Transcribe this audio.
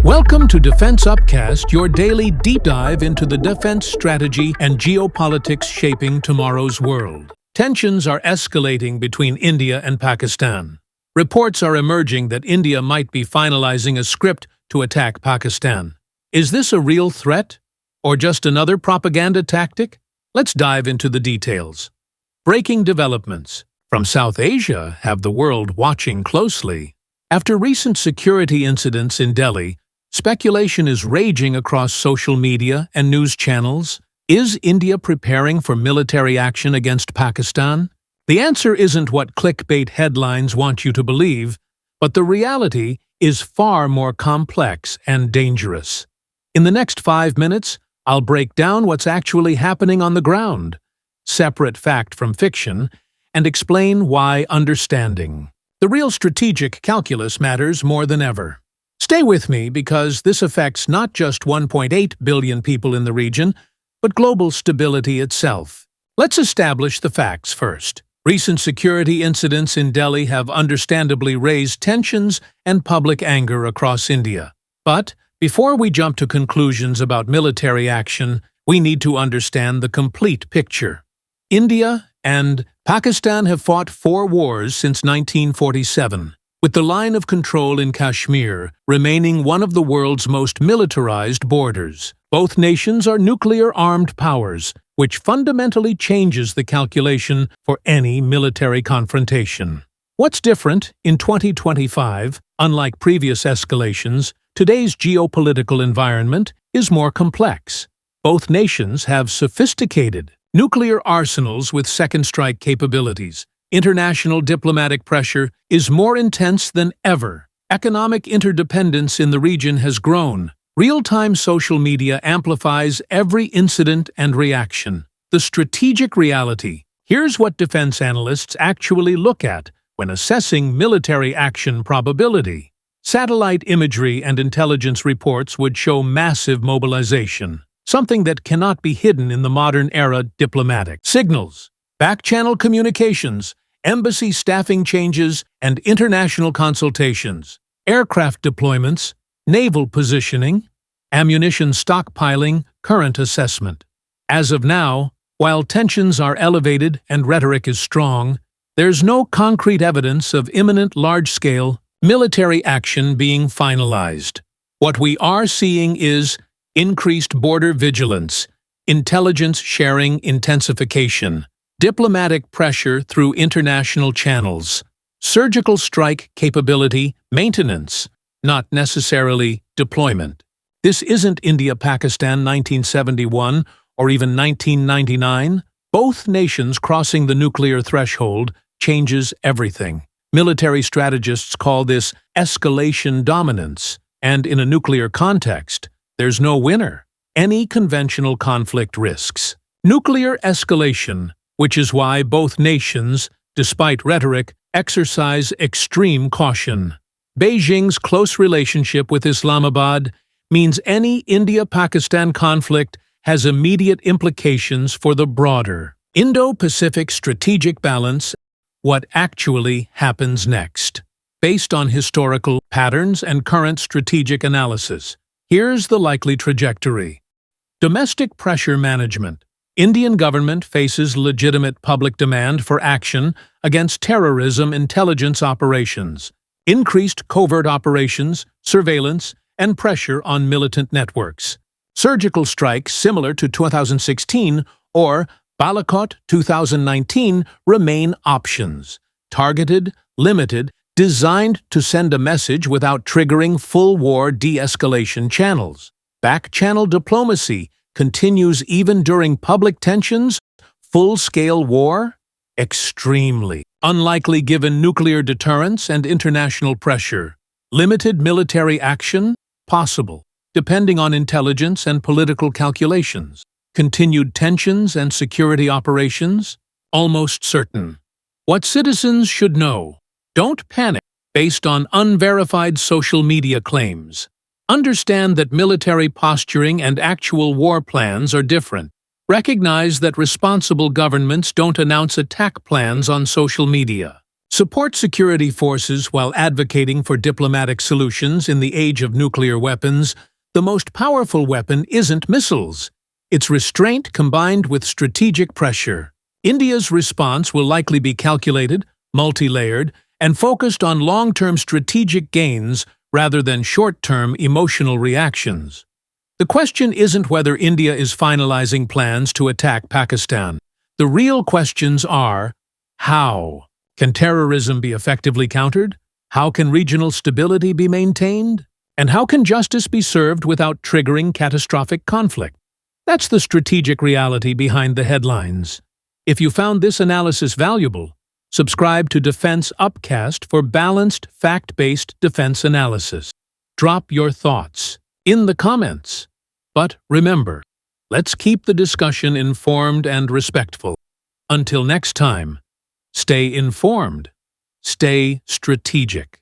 Welcome to Defense Upcast, your daily deep dive into the defense strategy and geopolitics shaping tomorrow's world. Tensions are escalating between India and Pakistan. Reports are emerging that India might be finalizing a script to attack Pakistan. Is this a real threat, or just another propaganda tactic? Let's dive into the details. Breaking developments from South Asia have the world watching closely. After recent security incidents in Delhi, speculation is raging across social media and news channels. Is India preparing for military action against Pakistan? The answer isn't what clickbait headlines want you to believe, but the reality is far more complex and dangerous. In the next 5 minutes, I'll break down what's actually happening on the ground, separate fact from fiction, and explain why understanding the real strategic calculus matters more than ever. Stay with me because this affects not just 1.8 billion people in the region, but global stability itself. Let's establish the facts first. Recent security incidents in Delhi have understandably raised tensions and public anger across India. But before we jump to conclusions about military action, we need to understand the complete picture. India and Pakistan have fought 4 wars since 1947. With the line of control in Kashmir remaining one of the world's most militarized borders. Both nations are nuclear-armed powers, which fundamentally changes the calculation for any military confrontation. What's different in 2025, unlike previous escalations, today's geopolitical environment is more complex. Both nations have sophisticated nuclear arsenals with second-strike capabilities. International diplomatic pressure is more intense than ever. Economic interdependence in the region has grown. Real-time social media amplifies every incident and reaction. The strategic reality. Here's what defense analysts actually look at when assessing military action probability. Satellite imagery and intelligence reports would show massive mobilization, something that cannot be hidden in the modern era diplomatic. Signals, back-channel communications, embassy staffing changes, and international consultations, aircraft deployments, naval positioning, ammunition stockpiling, current assessment. As of now, while tensions are elevated and rhetoric is strong, there's no concrete evidence of imminent large-scale military action being finalized. What we are seeing is increased border vigilance, intelligence sharing intensification, diplomatic pressure through international channels, surgical strike capability maintenance, not necessarily deployment. This isn't India-Pakistan 1971 or even 1999. Both nations crossing the nuclear threshold changes everything. Military strategists call this escalation dominance, and in a nuclear context, there's no winner. Any conventional conflict risks nuclear escalation, which is why both nations, despite rhetoric, exercise extreme caution. Beijing's close relationship with Islamabad means any India-Pakistan conflict has immediate implications for the broader Indo-Pacific strategic balance. What actually happens next? Based on historical patterns and current strategic analysis, here's the likely trajectory. Domestic pressure management. Indian government faces legitimate public demand for action against terrorism intelligence operations, increased covert operations, surveillance, and pressure on militant networks. Surgical strikes similar to 2016 or Balakot 2019 remain options, targeted, limited, designed to send a message without triggering full war de-escalation channels. Back-channel diplomacy continues even during public tensions. Full-scale war? Extremely unlikely given nuclear deterrence and international pressure. Limited military action? Possible, depending on intelligence and political calculations. Continued tensions and security operations? Almost certain. What citizens should know. Don't panic based on unverified social media claims. Understand that military posturing and actual war plans are different. Recognize that responsible governments don't announce attack plans on social media. Support security forces while advocating for diplomatic solutions in the age of nuclear weapons. The most powerful weapon isn't missiles. It's restraint combined with strategic pressure. India's response will likely be calculated, multi-layered, and focused on long-term strategic gains rather than short-term emotional reactions. The question isn't whether India is finalizing plans to attack Pakistan. The real questions are, how? Can terrorism be effectively countered? How can regional stability be maintained? And how can justice be served without triggering catastrophic conflict? That's the strategic reality behind the headlines. If you found this analysis valuable, subscribe to Defense Upcast for balanced, fact-based defense analysis. Drop your thoughts in the comments. But remember, let's keep the discussion informed and respectful. Until next time, stay informed, stay strategic.